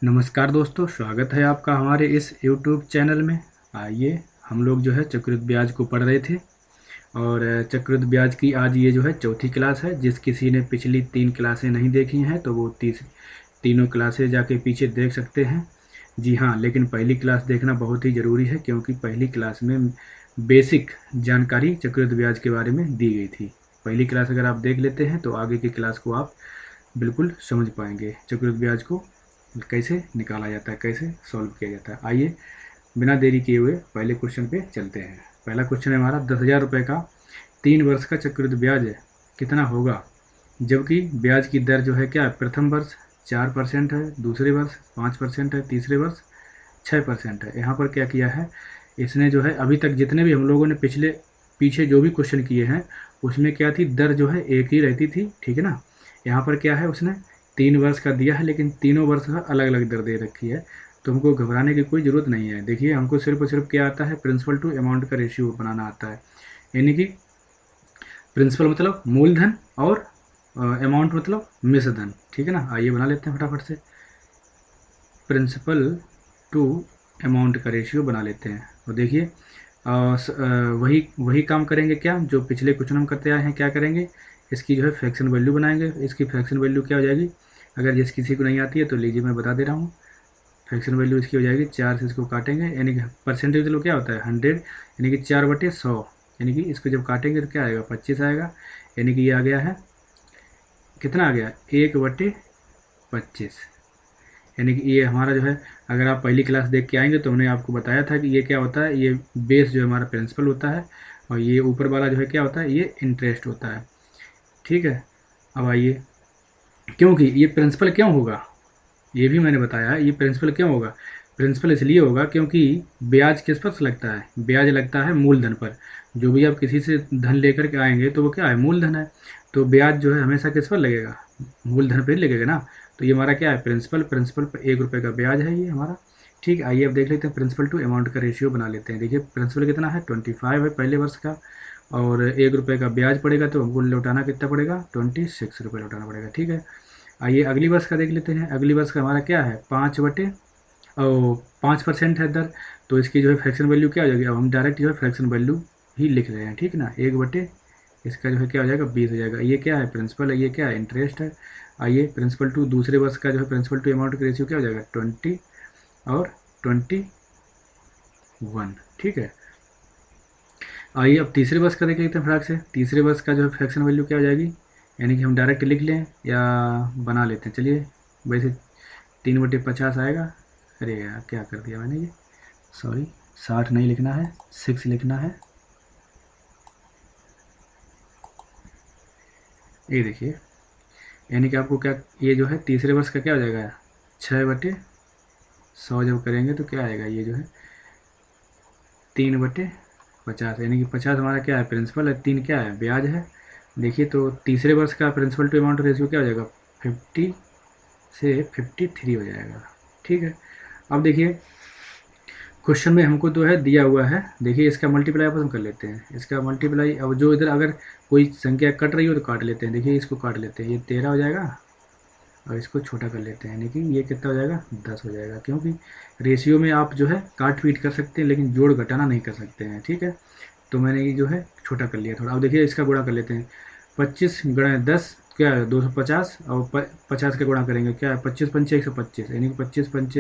नमस्कार दोस्तों, स्वागत है आपका हमारे इस YouTube चैनल में। आइए, हम लोग जो है चक्रवृद्धि ब्याज को पढ़ रहे थे और चक्रवृद्धि ब्याज की आज ये जो है चौथी क्लास है। जिस किसी ने पिछली 3 क्लासें नहीं देखी हैं तो वो तीनों क्लासें जाके पीछे देख सकते हैं। जी हाँ, लेकिन पहली क्लास देखना बहुत ही ज़रूरी है क्योंकि पहली क्लास में बेसिक जानकारी चक्रवृद्धि ब्याज के बारे में दी गई थी। पहली क्लास अगर आप देख लेते हैं तो आगे की क्लास को आप बिल्कुल समझ पाएंगे चक्रवृद्धि ब्याज को कैसे निकाला जाता है, कैसे सॉल्व किया जाता है। आइए बिना देरी किए हुए पहले क्वेश्चन पे चलते हैं। पहला क्वेश्चन है हमारा 10,000 रुपये का 3 वर्ष का चक्रवृद्धि ब्याज है कितना होगा, जबकि ब्याज की दर जो है क्या है, प्रथम वर्ष 4% है, दूसरे वर्ष 5% है, तीसरे वर्ष 6% है। यहाँ पर क्या किया है इसने जो है, अभी तक जितने भी हम लोगों ने पीछे जो भी क्वेश्चन किए हैं उसमें क्या थी, दर जो है एक ही रहती थी, ठीक है ना। यहाँ पर क्या है, उसने 3 वर्ष का दिया है लेकिन तीनों वर्ष का अलग अलग दर दे रखी है। तो हमको घबराने की कोई ज़रूरत नहीं है। देखिए, हमको सिर्फ और सिर्फ क्या आता है, प्रिंसिपल टू अमाउंट का रेशियो बनाना आता है। यानी कि प्रिंसिपल मतलब मूलधन और अमाउंट मतलब मिश्र धन, ठीक है ना। आइए बना लेते हैं फटाफट से। प्रिंसिपल टू अमाउंट का रेशियो बना लेते हैं। और देखिए वही काम करेंगे क्या जो पिछले क्वेश्चन हम करते आए हैं। क्या करेंगे, इसकी जो है फ्रैक्शन वैल्यू बनाएंगे। इसकी फ्रैक्शन वैल्यू क्या हो जाएगी, अगर जिस किसी को नहीं आती है तो लीजिए मैं बता दे रहा हूँ। फ्रैक्शन वैल्यू इसकी हो जाएगी 4 से इसको काटेंगे, यानी कि परसेंटेज लो क्या होता है 100, यानी कि 4/100, यानी कि इसको जब काटेंगे तो क्या आएगा 25 आएगा। यानी कि ये आ गया है कितना, आ गया 1/25। यानी कि ये हमारा जो है, अगर आप पहली क्लास देख के आएंगे तो हमने आपको बताया था कि ये क्या होता है, ये बेस जो है हमारा प्रिंसिपल होता है और ये ऊपर वाला जो है क्या होता है, ये इंटरेस्ट होता है, ठीक है। अब आइए, क्योंकि ये प्रिंसिपल क्यों होगा ये भी मैंने बताया है। ये प्रिंसिपल क्यों होगा, प्रिंसिपल इसलिए होगा क्योंकि ब्याज किस पर लगता है, ब्याज लगता है मूलधन पर। जो भी आप किसी से धन लेकर के आएंगे तो वो क्या है, मूलधन है। तो ब्याज जो है हमेशा किस पर लगेगा, मूलधन पर ही लगेगा ना। तो ये हमारा क्या है, प्रिंसिपल पर 1 रुपये का ब्याज है ये हमारा, ठीक है। आइए अब देख लेते हैं प्रिंसिपल टू अमाउंट का रेशियो बना लेते हैं। देखिए प्रिंसिपल कितना है, 25 है पहले वर्ष का, और 1 रुपये का ब्याज पड़ेगा तो हमको लौटाना कितना पड़ेगा, 26 रुपये लौटाना पड़ेगा, ठीक है। आइए अगली वर्ष का देख लेते हैं। अगली वर्ष का हमारा क्या है, 5% है दर। तो इसकी जो है फ्रैक्शन वैल्यू क्या हो जाएगी, अब हम डायरेक्ट जो है फ्रैक्शन वैल्यू ही लिख रहे हैं, ठीक है ना। 1/, इसका जो है क्या हो जाएगा 20 हो जाएगा। ये क्या है, प्रिंसिपल है, ये क्या है, इंटरेस्ट है। आइए प्रिंसिपल टू दूसरे वर्ष का जो है प्रिंसिपल टू अमाउंट का रेशियो क्या हो जाएगा, 20 और 21, ठीक है। आइए अब तीसरे वर्ष का देख लेते हैं फटाक से। तीसरे वर्ष का जो है फ्रैक्शन वैल्यू क्या हो जाएगी, यानी कि हम डायरेक्ट लिख लें या बना लेते हैं, चलिए। वैसे 3/50 आएगा। अरे यार क्या कर दिया मैंने, ये सॉरी, 60 नहीं लिखना है, 6 लिखना है। ये देखिए, यानी कि आपको क्या, ये जो है तीसरे वर्ष का क्या हो जाएगा, 6/100 जब करेंगे तो क्या आएगा, ये जो है 3/50, यानी कि 50 हमारा क्या है, प्रिंसिपल है, 3 क्या है, ब्याज है। देखिए तो तीसरे वर्ष का प्रिंसिपल टू अमाउंट रेशियो क्या हो जाएगा, 50 से 53 हो जाएगा, ठीक है। अब देखिए क्वेश्चन में हमको जो है दिया हुआ है, देखिए इसका मल्टीप्लाई अपन कर लेते हैं। इसका मल्टीप्लाई, अब जो इधर अगर कोई संख्या कट रही हो तो काट लेते हैं। देखिए इसको काट लेते हैं, ये 13 हो जाएगा और इसको छोटा कर लेते हैं, यानी कि ये कितना हो जाएगा, 10 हो जाएगा। क्योंकि रेशियो में आप जो है काट पीट कर सकते हैं लेकिन जोड़ घटाना नहीं कर सकते हैं, ठीक है। तो मैंने ये जो है छोटा कर लिया थोड़ा। अब देखिए इसका गुणा कर लेते हैं, 25 × 10 क्या है, 250, और 50 का गुणा करेंगे क्या है, 25 × 5 125, यानी कि 25 × 5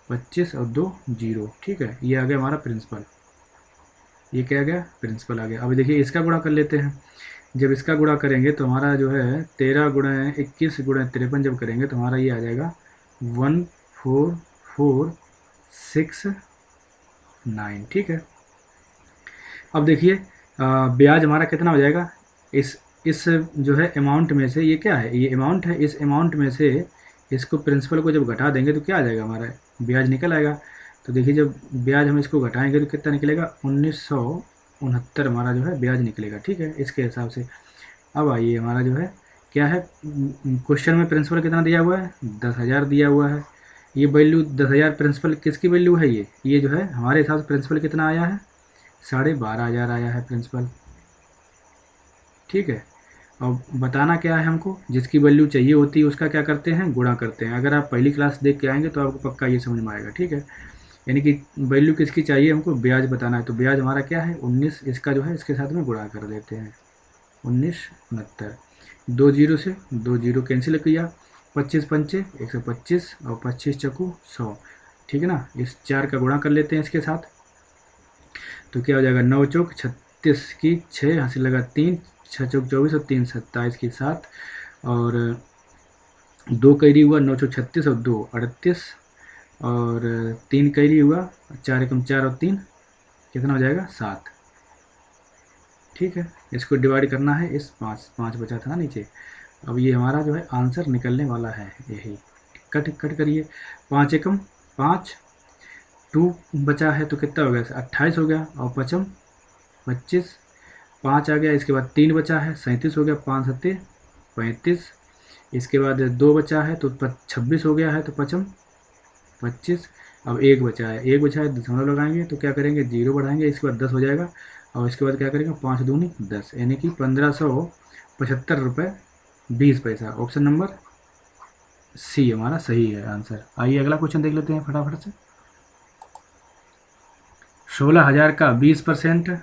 125 और 2 0, ठीक है। ये आ गया हमारा प्रिंसिपल, ये क्या आ गया, प्रिंसिपल आ गया। अब देखिए इसका गुणा कर लेते हैं। जब इसका गुणा करेंगे तो हमारा जो है 13 × 21 × 53 जब करेंगे तो हमारा ये आ जाएगा 14469, ठीक है। अब देखिए ब्याज हमारा कितना हो जाएगा, इस जो है अमाउंट में से, ये क्या है, ये अमाउंट है, इस अमाउंट में से इसको प्रिंसिपल को जब घटा देंगे तो क्या आ जाएगा, हमारा ब्याज निकल आएगा। तो देखिए जब ब्याज हम इसको घटाएंगे तो कितना निकलेगा, 1969 हमारा जो है ब्याज निकलेगा, ठीक है, इसके हिसाब से। अब आइए हमारा जो है क्या है, क्वेश्चन में प्रिंसिपल कितना दिया हुआ है, 10,000 दिया हुआ है। ये वैल्यू 10,000 प्रिंसिपल किसकी वैल्यू है, ये जो है हमारे हिसाब से प्रिंसिपल कितना आया है, 12,500 आया है प्रिंसिपल, ठीक है। और बताना क्या है हमको, जिसकी वैल्यू चाहिए होती है उसका क्या करते हैं, गुणा करते हैं। अगर आप पहली क्लास देख के आएंगे तो आपको पक्का ये समझ में आएगा, ठीक है। यानी कि वैल्यू किसकी चाहिए हमको, ब्याज बताना है, तो ब्याज हमारा क्या है 19, इसका जो है इसके साथ में गुणा कर देते हैं 1969। 2 जीरो से 2 जीरो कैंसिल किया, 25 पंचे 125 और 25 चकू 100, ठीक है ना। इस 4 का गुणा कर लेते हैं इसके साथ, तो क्या हो जाएगा 9 चौक 36 की 6 हासिल लगा 3, 6 चौक 24 और 3 27 की 7, और 2 कैरी हुआ 9 चौक 36 और 2 38, और 3 कैरी हुआ 4 एकम 4 और 3 कितना हो जाएगा 7, ठीक है। इसको डिवाइड करना है, इस 5 5 बचा था ना नीचे। अब ये हमारा जो है आंसर निकलने वाला है यही। कट कट करिए, 5 एकम 5, 2 बचा है तो कितना हो गया 28 हो गया, और पचम 25, 5 आ गया, इसके बाद 3 बचा है 37 हो गया, 5 सत्ते 35, इसके बाद 2 बचा है तो 26 हो गया है, तो पचम 25। अब 1 बचा है, 1 बचा है दशमलव लगाएंगे तो क्या करेंगे 0 बढ़ाएंगे, इसके बाद 10 हो जाएगा, और इसके बाद क्या करेंगे 5 दूनी 10, यानी कि 1575 रुपये 20 पैसा। ऑप्शन नंबर सी हमारा सही है आंसर। आइए अगला क्वेश्चन देख लेते हैं फटाफट से। 16,000 का 20%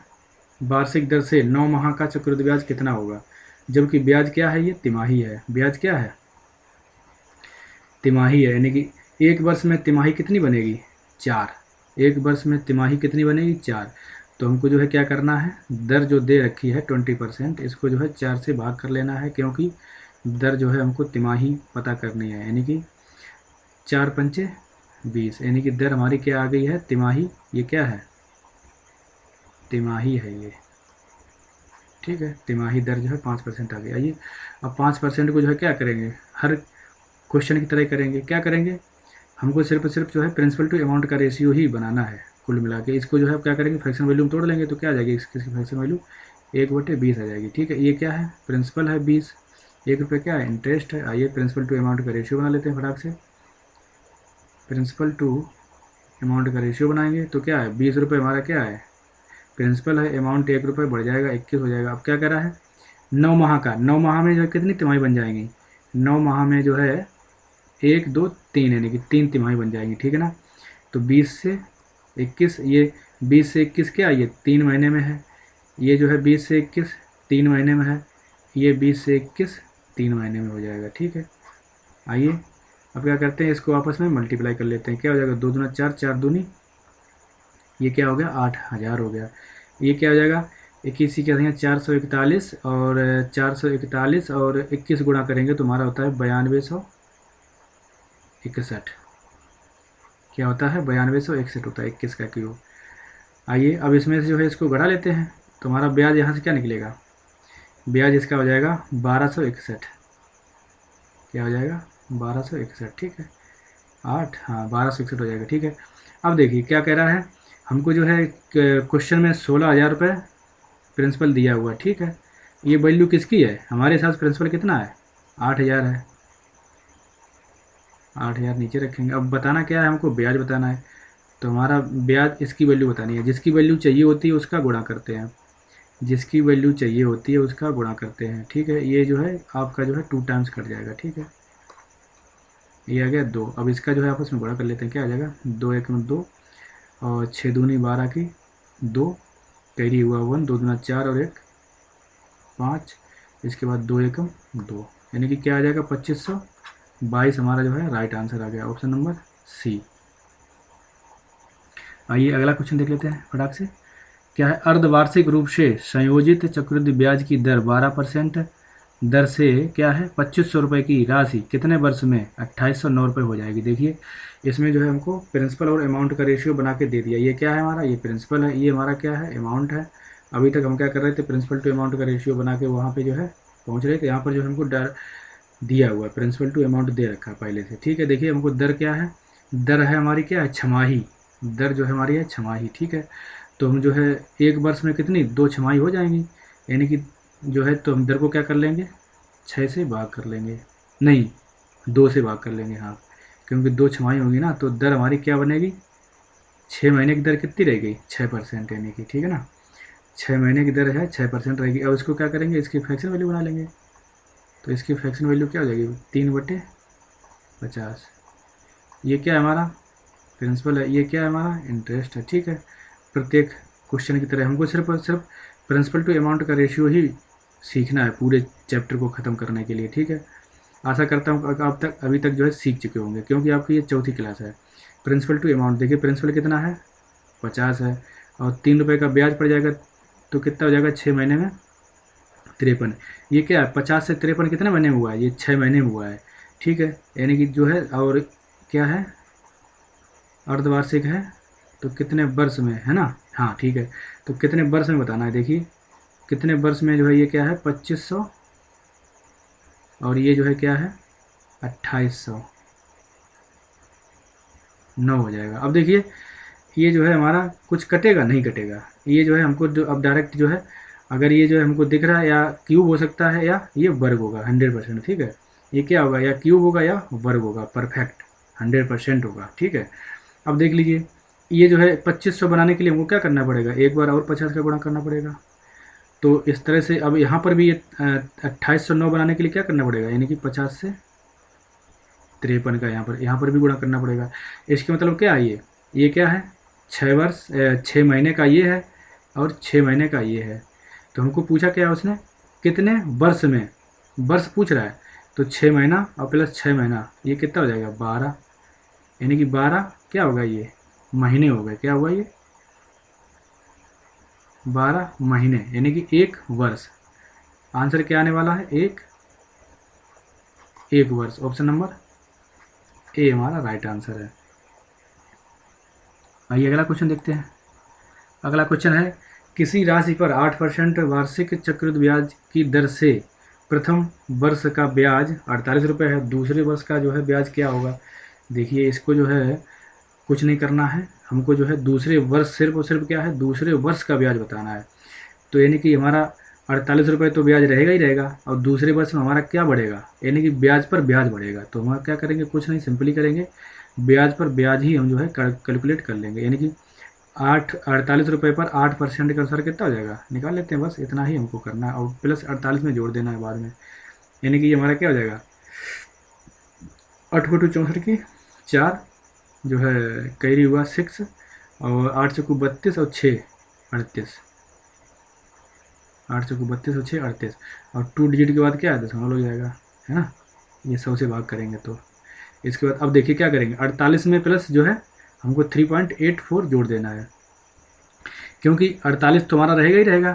वार्षिक दर से 9 माह का चक्रवृद्धि ब्याज कितना होगा, जबकि ब्याज क्या है, ये तिमाही है। ब्याज क्या है, तिमाही है, यानी कि एक वर्ष में तिमाही कितनी बनेगी 4, एक वर्ष में तिमाही कितनी बनेगी 4। तो हमको जो है क्या करना है, दर जो दे रखी है 20%, इसको जो है 4 से भाग कर लेना है, क्योंकि दर जो है हमको तिमाही पता करनी है, यानी कि 4 पंचे 20, यानी कि दर हमारी क्या आ गई है तिमाही, ये क्या है तिमाही है ये, ठीक है। तिमाही दर जो है 5% आ गई। आइए अब 5% को जो है क्या करेंगे, हर क्वेश्चन की तरह करेंगे, क्या करेंगे, हमको सिर्फ सिर्फ जो है प्रिंसिपल टू अमाउंट का रेशियो ही बनाना है कुल मिला के। इसको जो है क्या करेंगे फ्रैक्शन वैल्यू में तोड़ लेंगे, तो क्या आ जाएगी इसकी फ्रैक्शन वैल्यू 1/20 आ जाएगी, ठीक है। ये क्या है प्रिंसिपल है 20, 1 रुपये क्या है इंटरेस्ट है। आइए प्रिंसिपल टू अमाउंट का रेशियो बना लेते हैं फटाक से। प्रिंसिपल टू अमाउंट का रेशियो बनाएंगे तो क्या है 20 रुपये हमारा क्या है प्रिंसिपल है, अमाउंट 1 रुपये बढ़ जाएगा 21 हो जाएगा। अब क्या करा है 9 माह का, 9 माह में जो है कितनी तिमाही बन जाएंगी, 9 माह में जो है 1 2 3, यानी कि 3 तिमाही बन जाएंगी, ठीक है ना। तो 20 से 21, ये 20 से 21 क्या, ये 3 महीने में है, ये जो है 20 से 21 3 महीने में है, ये 20 से 21 3 महीने में हो जाएगा, ठीक है। आइए अब क्या करते हैं, इसको आपस में मल्टीप्लाई कर लेते हैं, क्या हो जाएगा 2 दूना 4, 4 दूनी ये क्या हो गया 8,000 हो गया। ये क्या हो जाएगा 21 की क्या 441, और 441 और 21 गुणा करेंगे तो हमारा होता है 9261, क्या होता है 9261 होता है 21 का क्यूब। आइए अब इसमें से जो है इसको घटा लेते हैं, तो हमारा ब्याज यहाँ से क्या निकलेगा, ब्याज इसका हो जाएगा 1261, क्या हो जाएगा 1261, ठीक है 8, हाँ 1261 हो जाएगा, ठीक है। अब देखिए क्या कह रहा है, हमको जो है क्वेश्चन में 16,000 रुपये प्रिंसिपल दिया हुआ, ठीक है। ये वैल्यू किसकी है, हमारे साथ प्रिंसिपल कितना है 8,000 है, 8,000 नीचे रखेंगे। अब बताना क्या है हमको, ब्याज बताना है, तो हमारा ब्याज इसकी वैल्यू बतानी है, जिसकी वैल्यू चाहिए होती है उसका गुणा करते हैं, जिसकी वैल्यू चाहिए होती है उसका गुणा करते हैं, ठीक है। ये जो है आपका जो है 2 टाइम्स कट जाएगा, ठीक है। ये आ गया 2, अब इसका जो है आपस में गुणा कर लेते हैं, क्या आ जाएगा 2 1 में 2, और 6 दूनी 12 की 2, कैरी हुआ 1, 2 दूना 4 और 1 5, इसके बाद 2 एकम 2, यानी कि क्या आ जाएगा 2522 हमारा जो है राइट आंसर आ गया, ऑप्शन नंबर सी। आइए अगला क्वेश्चन देख लेते हैं फटाक से। क्या है, अर्धवार्षिक रूप से संयोजित चक्रवृद्धि ब्याज की दर 12% दर से क्या है 2500 रुपये की राशि कितने वर्ष में 2809 रुपये हो जाएगी। देखिए इसमें जो है हमको प्रिंसिपल और अमाउंट का रेशियो बना के दे दिया, ये क्या है हमारा, ये प्रिंसिपल है, ये हमारा क्या है अमाउंट है। अभी तक हम क्या कर रहे थे, प्रिंसिपल टू अमाउंट का रेशियो बना के वहाँ पे जो है पहुँच रहे थे। यहाँ पर जो हमको डर दिया हुआ है, प्रिंसिपल टू अमाउंट दे रखा है पहले से, ठीक है। देखिए हमको दर क्या है, दर है हमारी क्या है छमाही, दर जो है हमारी है छमाही, ठीक है। तो हम जो है एक वर्ष में कितनी 2 छमाही हो जाएंगी, यानी कि जो है तो हम दर को क्या कर लेंगे 6 से भाग कर लेंगे, नहीं 2 से भाग कर लेंगे, हाँ क्योंकि 2 छमाही होगी ना, तो दर हमारी क्या बनेगी 6 महीने की दर कितनी रहेगी 6%, यानी कि ठीक है ना 6 महीने की दर है 6% रहेगी। अब इसको क्या करेंगे, इसकी फ्रैक्शन वैल्यू बना लेंगे, तो इसकी फ्रैक्शन वैल्यू क्या हो जाएगी, 3/50। ये क्या है हमारा प्रिंसिपल है, ये क्या है हमारा इंटरेस्ट है, ठीक है। प्रत्येक क्वेश्चन की तरह हमको सिर्फ और सिर्फ प्रिंसिपल टू अमाउंट का रेशियो ही सीखना है पूरे चैप्टर को ख़त्म करने के लिए, ठीक है। आशा करता हूँ आप तक अभी तक जो है सीख चुके होंगे, क्योंकि आपकी ये चौथी क्लास है। प्रिंसिपल टू अमाउंट देखिए, प्रिंसिपल कितना है 50 है, और 3 रुपये का ब्याज पड़ जाएगा, तो कितना हो जाएगा 6 महीने में 53। ये क्या है 50 से 53 कितने महीने में हुआ है, ये 6 महीने में हुआ है, ठीक है। यानी कि जो है, और क्या है अर्धवार्षिक है, तो कितने वर्ष में है ना, हाँ ठीक है। तो कितने वर्ष में बताना है, देखिए कितने वर्ष में जो है ये क्या है 2500, और ये जो है क्या है 2800, 9 हो जाएगा। अब देखिए ये जो है हमारा कुछ कटेगा नहीं कटेगा, ये जो है हमको जो अब डायरेक्ट जो है, अगर ये जो है हमको दिख रहा है या क्यूब हो सकता है या ये वर्ग होगा 100%, ठीक है। ये क्या होगा, या क्यूब होगा या वर्ग होगा, परफेक्ट 100% होगा, ठीक है। अब देख लीजिए, ये जो है 2500 बनाने के लिए हमको क्या करना पड़ेगा, एक बार और 50 का गुणा करना पड़ेगा। तो इस तरह से अब यहाँ पर भी ये 2809 बनाने के लिए क्या करना पड़ेगा, यानी कि 50 से 53 का यहाँ पर भी गुणा करना पड़ेगा। इसके मतलब क्या है, ये क्या है 6 महीने का ये है, और 6 महीने का ये है। तो हमको पूछा क्या है उसने, कितने वर्ष में, वर्ष पूछ रहा है, तो 6 महीना और प्लस 6 महीना, ये कितना हो जाएगा 12, यानी कि 12 क्या होगा, ये महीने हो गए, क्या हुआ ये 12 महीने, यानी कि 1 वर्ष। आंसर क्या आने वाला है, एक वर्ष। ऑप्शन नंबर ए हमारा राइट आंसर है। आइए अगला क्वेश्चन देखते हैं। अगला क्वेश्चन है, किसी राशि पर 8% वार्षिक चक्रवृद्धि ब्याज की दर से प्रथम वर्ष का ब्याज 48 रुपये है, दूसरे वर्ष का जो है ब्याज क्या होगा। देखिए इसको जो है कुछ नहीं करना है, हमको जो है दूसरे वर्ष, सिर्फ और सिर्फ क्या है दूसरे वर्ष का ब्याज बताना है। तो यानी कि हमारा 48 रुपये तो ब्याज रहेगा ही रहेगा, और दूसरे वर्ष में हमारा क्या बढ़ेगा, यानी कि ब्याज पर ब्याज बढ़ेगा। तो हम क्या करेंगे, कुछ नहीं, सिंपली करेंगे ब्याज पर ब्याज ही हम जो है कैलकुलेट कर लेंगे। यानी कि 48 रुपये पर 8% के अनुसार कितना हो जाएगा, निकाल लेते हैं, बस इतना ही हमको करना है, और प्लस 48 में जोड़ देना है बाद में। यानी कि ये हमारा क्या हो जाएगा 8 बटू 64 की 4 जो है कैरी हुआ 6, और 8 चौको 32 और 6 38, 8 चौको 32 और 6 38, और 2 डिजिट के बाद क्या है दशमलव हो जाएगा, है ना। ये 100 से भाग करेंगे तो इसके बाद अब देखिए क्या करेंगे, 48 में प्लस जो है हमको 3.84 जोड़ देना है, क्योंकि 48 तो हमारा रहेगा ही रहेगा,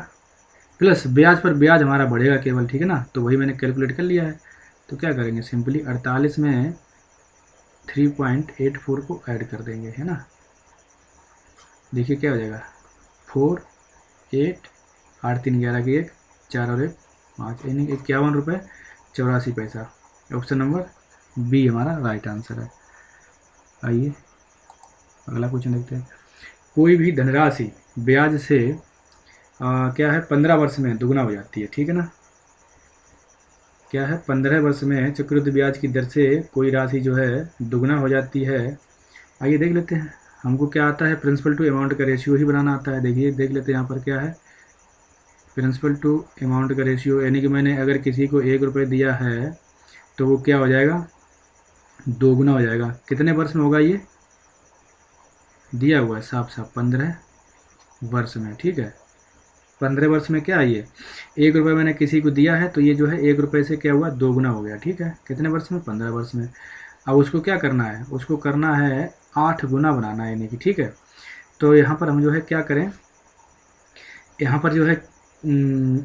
प्लस ब्याज पर ब्याज हमारा बढ़ेगा केवल, ठीक है ना। तो वही मैंने कैलकुलेट कर लिया है। तो क्या करेंगे, सिंपली 48 में 3.84 को ऐड कर देंगे, है ना। देखिए क्या हो जाएगा 4 8 8 3 11 की 1 4 और 1 5, यानी 51 रुपये 84 पैसा। ऑप्शन नंबर बी हमारा राइट आंसर है। आइए अगला क्वेश्चन देखते हैं। कोई भी धनराशि ब्याज से क्या है 15 वर्ष में दुगना हो जाती है, ठीक है ना। क्या है 15 वर्ष में चक्रवृद्धि ब्याज की दर से कोई राशि जो है दुगना हो जाती है। आइए देख लेते हैं, हमको क्या आता है, प्रिंसिपल टू अमाउंट का रेशियो ही बनाना आता है। देखिए देख लेते हैं यहाँ पर क्या है, प्रिंसिपल टू अमाउंट का रेशियो, यानी कि मैंने अगर किसी को 1 रुपये दिया है तो वो क्या हो जाएगा दोगुना हो जाएगा। कितने वर्ष में होगा, ये दिया हुआ है साफ साफ 15 वर्ष में, ठीक है। 15 वर्ष में क्या है, ये 1 रुपये मैंने किसी को दिया है, तो ये जो है 1 रुपये से क्या हुआ दोगुना हो गया, ठीक है। कितने वर्ष में 15 वर्ष में। अब उसको क्या करना है, उसको करना है 8 गुना बनाना है, यानी कि ठीक है। तो यहाँ पर हम जो है क्या करें, यहाँ पर जो है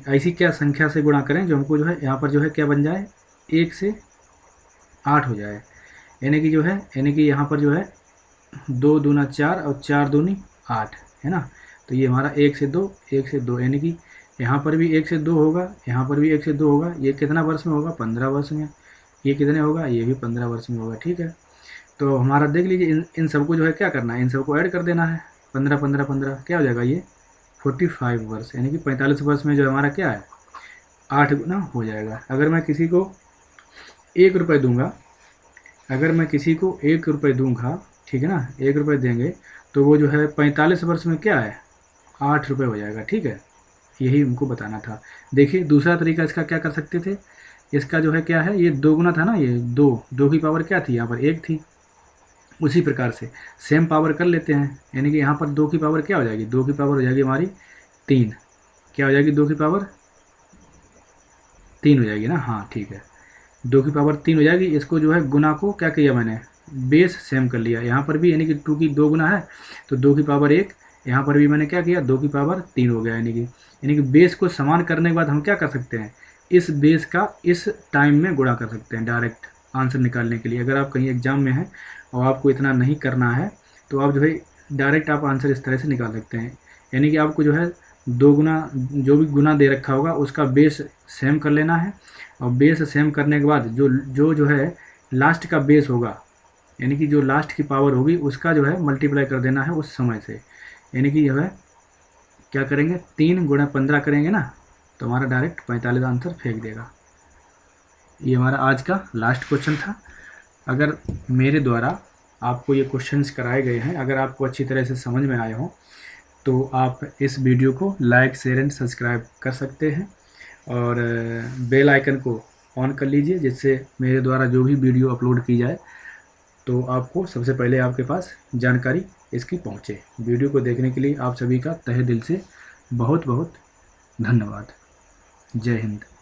ऐसी क्या संख्या से गुणा करें जो हमको जो है यहाँ पर जो है क्या बन जाए 1 से 8 हो जाए। यानी कि जो है, यानी कि यहाँ पर जो है 2 दूना 4 और 4 दूनी 8, है ना। तो ये हमारा 1 से 2 1 से 2, यानी कि यहाँ पर भी 1 से 2 होगा, यहाँ पर भी 1 से 2 होगा। ये कितना वर्ष में होगा 15 वर्ष में। ये कितने होगा, ये भी 15 वर्ष में होगा, ठीक है। तो हमारा देख लीजिए इन सबको जो है क्या करना है, इन सबको ऐड कर देना है। 15 15 15 क्या हो जाएगा, ये 45 वर्ष, यानी कि 45 वर्ष में जो हमारा क्या है 8 गुना हो जाएगा। अगर मैं किसी को 1 रुपये दूंगा, अगर मैं किसी को 1 रुपये दूंगा, ठीक है ना, 1 रुपये देंगे तो वो जो है 45 वर्ष में क्या है 8 रुपये हो जाएगा, ठीक है। यही हमको बताना था। देखिए दूसरा तरीका इसका क्या कर सकते थे, इसका जो है क्या है, ये 2 गुना था ना, ये 2 की पावर क्या थी यहाँ पर 1 थी। उसी प्रकार से सेम पावर कर लेते हैं, यानी कि यहाँ पर 2 की पावर क्या हो जाएगी, 2 की पावर हो जाएगी हमारी 3। क्या हो जाएगी 2 की पावर 3 हो जाएगी ना, हाँ ठीक है, 2 की पावर 3 हो जाएगी। इसको जो है गुना को क्या किया मैंने, बेस सेम कर लिया यहाँ पर भी, यानी कि 2 की 2 गुना है तो 2 की पावर 1, यहाँ पर भी मैंने क्या किया 2 की पावर 3 हो गया। यानी कि बेस को समान करने के बाद हम क्या कर सकते हैं, इस बेस का इस टाइम में गुणा कर सकते हैं डायरेक्ट आंसर निकालने के लिए। अगर आप कहीं एग्जाम में हैं और आपको इतना नहीं करना है तो आप जो है डायरेक्ट आप आंसर इस तरह से निकाल सकते हैं। यानी कि आपको जो है 2 गुना, जो भी गुना दे रखा होगा उसका बेस सेम कर लेना है, और बेस सेम करने के बाद जो है लास्ट का बेस होगा, यानी कि जो लास्ट की पावर होगी उसका जो है मल्टीप्लाई कर देना है उस समय से। यानी कि जो है क्या करेंगे, 3 गुणा 15 करेंगे ना तो हमारा डायरेक्ट 45 आंसर फेंक देगा। ये हमारा आज का लास्ट क्वेश्चन था। अगर मेरे द्वारा आपको ये क्वेश्चंस कराए गए हैं, अगर आपको अच्छी तरह से समझ में आए हों तो आप इस वीडियो को लाइक शेयर एंड सब्सक्राइब कर सकते हैं, और बेल आइकन को ऑन कर लीजिए, जिससे मेरे द्वारा जो भी वीडियो अपलोड की जाए तो आपको सबसे पहले आपके पास जानकारी इसकी पहुंचे। वीडियो को देखने के लिए आप सभी का तहे दिल से बहुत बहुत धन्यवाद। जय हिंद।